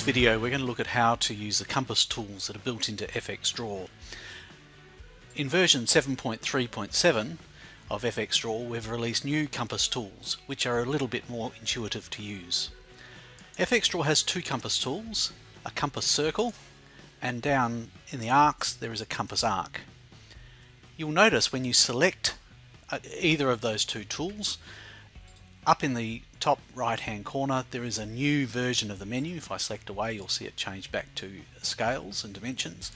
this video we're going to look at how to use the compass tools that are built into FXDraw. In version 7.3.7 of FXDraw we've released new compass tools which are a little bit more intuitive to use. FXDraw has two compass tools, a compass circle, and down in the arcs there is a compass arc. You'll notice when you select either of those two tools, up in the top right hand corner there is a new version of the menu. If I select away you'll see it change back to scales and dimensions.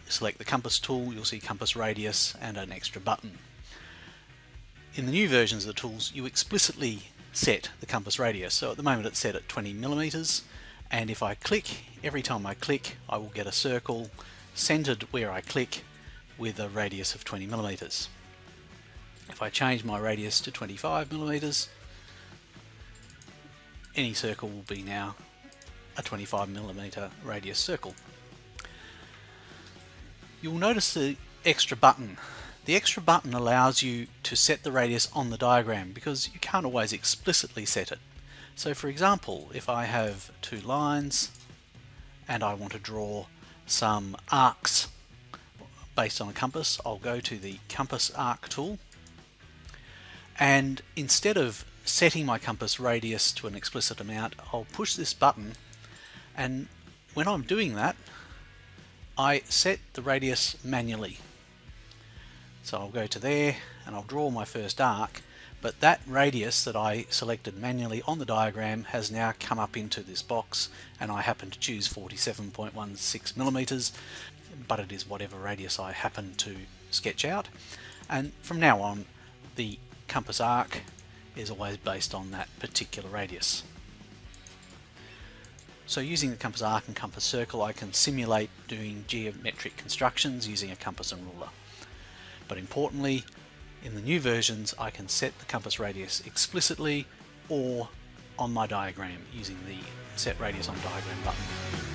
Select the compass tool, you'll see compass radius and an extra button. In the new versions of the tools you explicitly set the compass radius, so at the moment it's set at 20 millimeters, and if I click, every time I click I will get a circle centered where I click with a radius of 20 millimeters. If I change my radius to 25 millimeters, any circle will be now a 25 millimeter radius circle. You'll notice the extra button. The extra button allows you to set the radius on the diagram because you can't always explicitly set it. So for example, if I have two lines and I want to draw some arcs based on a compass, I'll go to the compass arc tool, and instead of setting my compass radius to an explicit amount, I'll push this button, and when I'm doing that I set the radius manually. So I'll go to there and I'll draw my first arc, but that radius that I selected manually on the diagram has now come up into this box, and I happen to choose 47.16 millimeters, but it is whatever radius I happen to sketch out, and from now on the compass arc is always based on that particular radius. So using the compass arc and compass circle I can simulate doing geometric constructions using a compass and ruler. But importantly, in the new versions I can set the compass radius explicitly or on my diagram using the set radius on diagram button.